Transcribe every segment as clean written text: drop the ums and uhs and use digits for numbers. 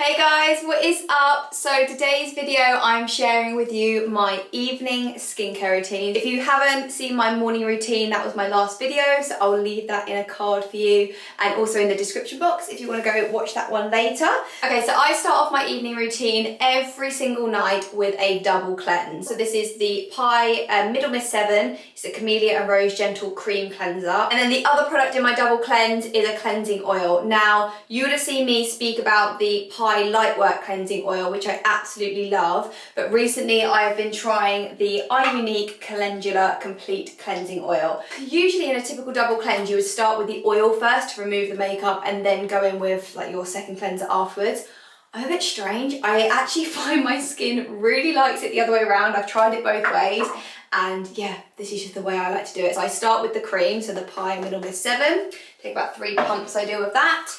Hey guys, what is up? So today's video I'm sharing with you my evening skincare routine. If you haven't seen my morning routine, that was my last video, so I'll leave that in a card for you and also in the description box if you want to go watch that one later. Okay, so I start off my evening routine every single night with a double cleanse. So this is the MIDDLEMIST 7. It's a Camellia and Rose Gentle Cream Cleanser. And then the other product in my double cleanse is a cleansing oil. Now, you would have seen me speak about the Lightwork cleansing oil, which I absolutely love, but recently I have been trying the UNIQ Calendula complete cleansing oil. Usually in a typical double cleanse you would start with the oil first to remove the makeup and then go in with like your second cleanser afterwards. I'm a bit strange. I actually find my skin really likes it the other way around. I've tried it both ways and yeah, this is just the way I like to do it. So I start with the cream, so the MIDDLEMIST 7, take about 3 pumps I do of that.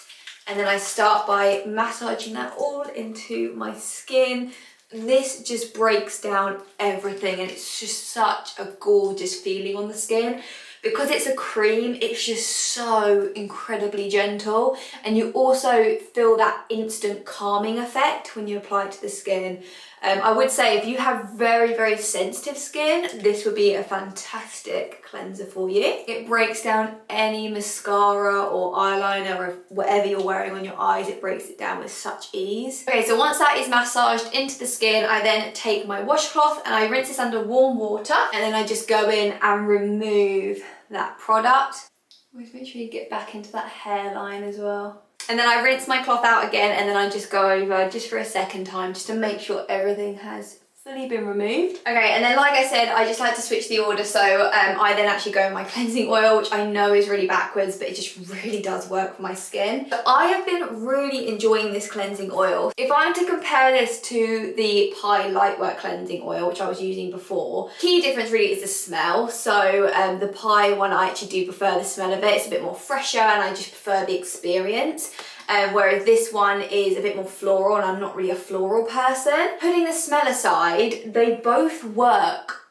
And then I start by massaging that all into my skin. This just breaks down everything and it's just such a gorgeous feeling on the skin. Because it's a cream, it's just so incredibly gentle. And you also feel that instant calming effect when you apply it to the skin. I would say if you have very, very sensitive skin, this would be a fantastic cleanser for you. It breaks down any mascara or eyeliner or whatever you're wearing on your eyes, it breaks it down with such ease. Okay, so once that is massaged into the skin, I then take my washcloth and I rinse this under warm water and then I just go in and remove that product. Always make sure you get back into that hairline as well. And then I rinse my cloth out again and then I just go over just for a second time just to make sure everything has fully been removed. Okay, and then like I said, I just like to switch the order, so I then actually go in my cleansing oil, which I know is really backwards, but it just really does work for my skin. But I have been really enjoying this cleansing oil. If I'm to compare this to the Lightwork cleansing oil, which I was using before, key difference really is the smell. So the one, I actually do prefer the smell of it. It's a bit more fresher and I just prefer the experience. Whereas this one is a bit more floral and I'm not really a floral person. Putting the smell aside, they both work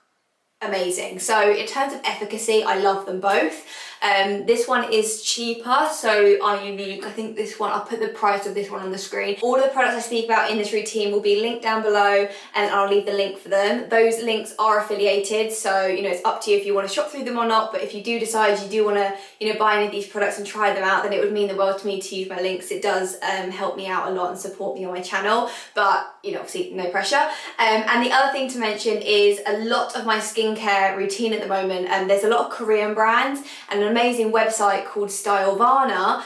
amazing. So in terms of efficacy, I love them both. This one is cheaper, so UNIQ, I think this one, I'll put the price of this one on the screen. All of the products I speak about in this routine will be linked down below and I'll leave the link for them. Those links are affiliated, so you know, it's up to you if you want to shop through them or not, but if you do decide you do want to, you know, buy any of these products and try them out, then it would mean the world to me to use my links. It does help me out a lot and support me on my channel, but you know, obviously no pressure. And the other thing to mention is a lot of my skincare routine at the moment, there's a lot of Korean brands and an amazing website called Stylevana,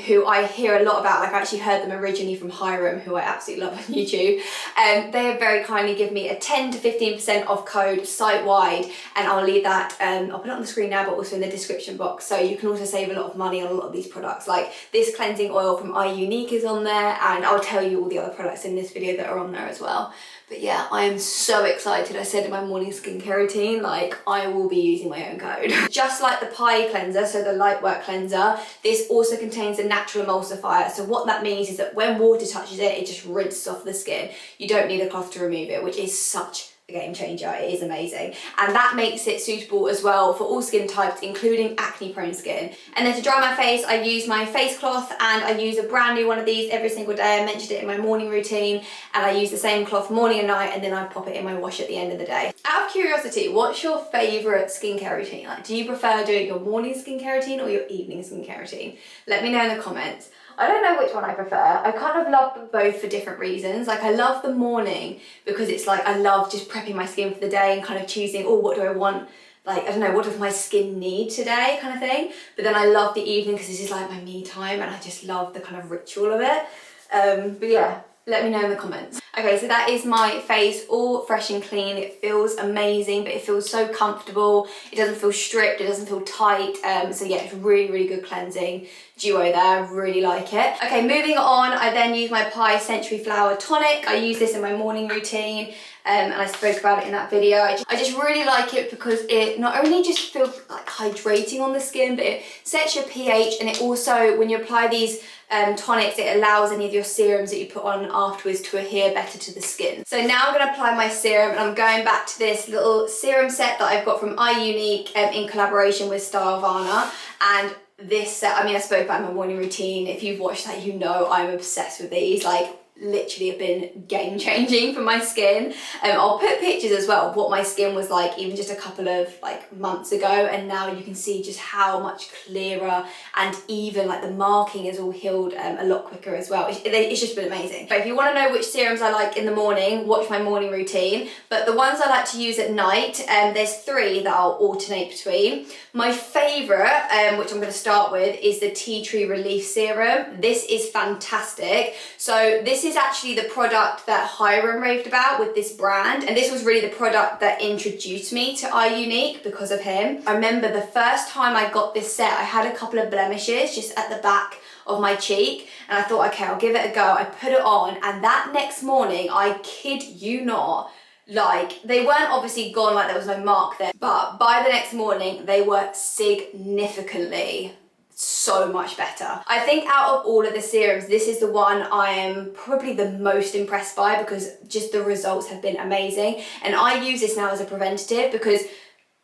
who I hear a lot about. Like I actually heard them originally from HYALURONIC, who I absolutely love on YouTube. They have very kindly given me a 10 to 15% off code site-wide, and I'll leave that, I'll put it on the screen now, but also in the description box, so you can also save a lot of money on a lot of these products. Like this cleansing oil from UNIQ is on there, and I'll tell you all the other products in this video that are on there as well. But yeah, I am so excited. I said in my morning skincare routine, like I will be using my own code. Just like the cleanser, so the Lightwork cleanser, this also contains a natural emulsifier. So what that means is that when water touches it, it just rinses off the skin. You don't need a cloth to remove it, which is such a game changer. It is amazing, and that makes it suitable as well for all skin types, including acne prone skin. And then to dry my face, I use my face cloth, and I use a brand new one of these every single day. I mentioned it in my morning routine, and I use the same cloth morning and night, and then I pop it in my wash at the end of the day. Out of curiosity, what's your favourite skincare routine? Like, do you prefer doing your morning skincare routine or your evening skincare routine? Let me know in the comments. I don't know which one I prefer. I kind of love them both for different reasons. Like I love the morning because it's like I love just prepping my skin for the day and kind of choosing, oh, what do I want? Like, I don't know, what does my skin need today kind of thing. But then I love the evening because this is like my me time and I just love the kind of ritual of it. But yeah, let me know in the comments. Okay, so that is my face all fresh and clean. It feels amazing, but it feels so comfortable. It doesn't feel stripped, it doesn't feel tight. So yeah, it's really, really good cleansing duo there. I really like it. Okay, moving on, I then use my Century Flower Tonic. I use this in my morning routine. And I spoke about it in that video. I just really like it because it not only just feels like hydrating on the skin, but it sets your pH, and it also, when you apply these tonics, it allows any of your serums that you put on afterwards to adhere better to the skin. So now I'm going to apply my serum, and I'm going back to this little serum set that I've got from UNIQ in collaboration with Stylevana. And this set, I mean, I spoke about my morning routine. If you've watched that, you know I'm obsessed with these. Like, literally have been game changing for my skin. I'll put pictures as well of what my skin was like even just a couple of like months ago, and now you can see just how much clearer, and even like the marking is all healed a lot quicker as well. It's just been amazing. But if you want to know which serums I like in the morning, watch my morning routine. But the ones I like to use at night, there's 3 that I'll alternate between. My favourite, which I'm going to start with, is the Tea Tree Relief Serum. This is fantastic. So this is actually the product that Hiram raved about with this brand, and this was really the product that introduced me to HYALURONIC because of him. I remember the first time I got this set, I had a couple of blemishes just at the back of my cheek, and I thought, okay, I'll give it a go. I put it on, and that next morning, I kid you not, like, they weren't obviously gone, like there was no mark there, but by the next morning they were significantly so much better. I think out of all of the serums, this is the one I am probably the most impressed by, because just the results have been amazing. And I use this now as a preventative because,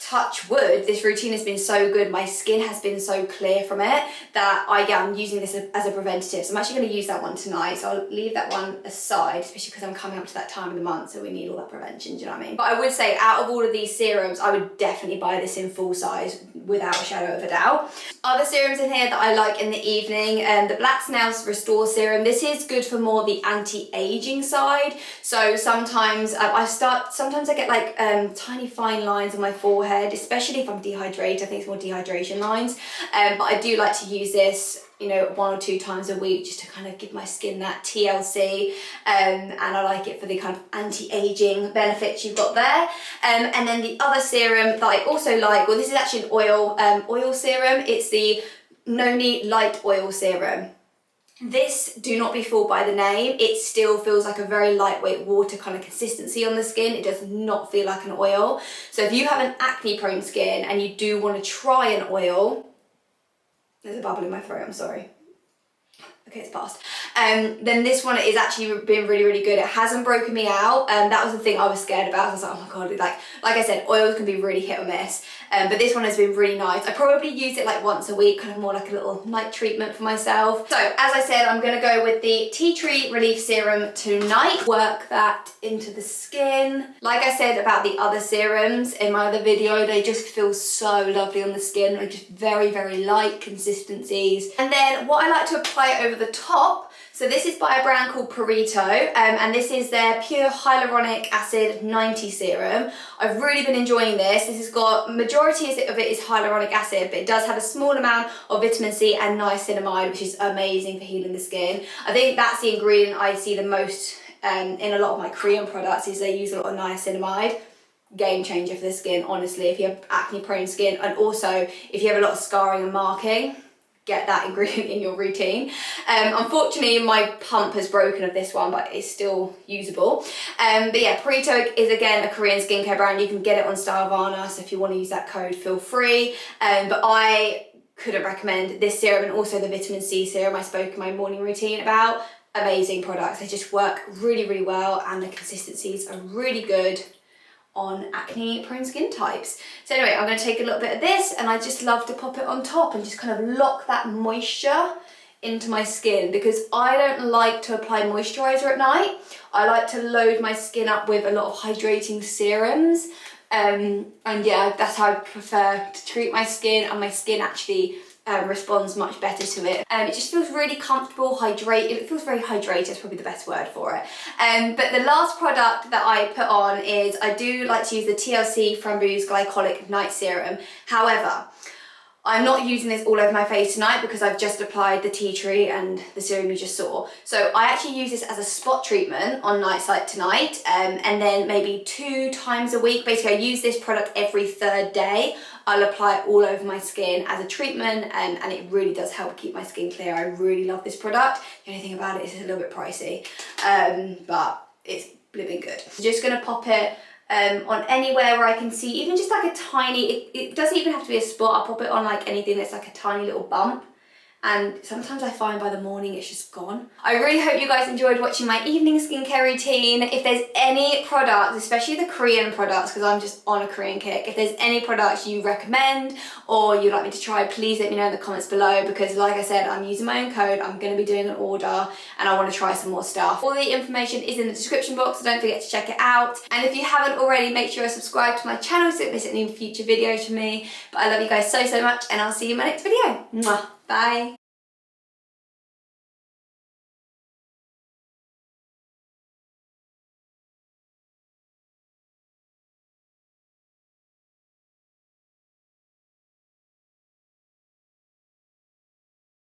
touch wood, this routine has been so good, my skin has been so clear from it that I'm using this as a preventative. So I'm actually going to use that one tonight, so I'll leave that one aside, especially because I'm coming up to that time of the month, so we need all that prevention, do you know what I mean? But I would say out of all of these serums, I would definitely buy this in full size without a shadow of a doubt. Other serums in here that I like in the evening, the Black Snails Restore Serum. This is good for more the anti-aging side. So sometimes I get like tiny fine lines on my forehead, especially if I'm dehydrated. I think it's more dehydration lines. But I do like to use this, you know, 1 or 2 times a week just to kind of give my skin that TLC, and I like it for the kind of anti-aging benefits you've got there. And then the other serum that I also like, well, this is actually an oil serum. It's the NONI Light Oil Serum. This, do not be fooled by the name, it still feels like a very lightweight water kind of consistency on the skin. It does not feel like an oil. So if you have an acne prone skin and you do want to try an oil, there's a bubble in my throat, I'm sorry. Okay, it's passed. Then this one is actually been really, really good. It hasn't broken me out. That was the thing I was scared about. I was like, oh my God, like I said, oils can be really hit or miss. But this one has been really nice. I probably use it like once a week, kind of more like a little night treatment for myself. So as I said, I'm gonna go with the Tea Tree Relief Serum tonight. Work that into the skin. Like I said about the other serums in my other video, they just feel so lovely on the skin. They're just very, very light consistencies. And then what I like to apply over the top, so this is by a brand called PURITO, and this is their Pure Hyaluronic Acid 90 Serum. I've really been enjoying this. This has got, majority of it is hyaluronic acid, but it does have a small amount of vitamin C and niacinamide, which is amazing for healing the skin. I think that's the ingredient I see the most in a lot of my Korean products, is they use a lot of niacinamide. Game changer for the skin, honestly, if you have acne prone skin, and also if you have a lot of scarring and marking, get that ingredient in your routine. Unfortunately, my pump has broken of this one, but it's still usable. But yeah, PURITO is again a Korean skincare brand. You can get it on Stylovana, so if you want to use that code, feel free. But I couldn't recommend this serum, and also the vitamin C serum I spoke in my morning routine about. Amazing products. They just work really, really well, and the consistencies are really good on acne prone skin types. So anyway, I'm going to take a little bit of this, and I just love to pop it on top and just kind of lock that moisture into my skin, because I don't like to apply moisturizer at night. I like to load my skin up with a lot of hydrating serums, and yeah, that's how I prefer to treat my skin, and my skin actually responds much better to it. It just feels really comfortable, it feels very hydrated, is probably the best word for it. But the last product that I put on is, I do like to use the TLC Framboos Glycolic Night Serum. However, I'm not using this all over my face tonight because I've just applied the tea tree and the serum you just saw. So I actually use this as a spot treatment on nights like tonight, and then maybe 2 times a week. Basically, I use this product every 3rd day. I'll apply it all over my skin as a treatment, and it really does help keep my skin clear. I really love this product. The only thing about it is it's a little bit pricey, but it's living good. I'm just gonna pop it on anywhere where I can see, even just like a tiny, it doesn't even have to be a spot. I'll pop it on like anything that's like a tiny little bump, and sometimes I find by the morning it's just gone. I really hope you guys enjoyed watching my evening skincare routine. If there's any products, especially the Korean products, because I'm just on a Korean kick, if there's any products you recommend or you'd like me to try, please let me know in the comments below, because like I said, I'm using my own code, I'm going to be doing an order, and I want to try some more stuff. All the information is in the description box, so don't forget to check it out. And if you haven't already, make sure you subscribe to my channel so you don't miss any future videos from me. But I love you guys so much, and I'll see you in my next video. Mwah. Bye.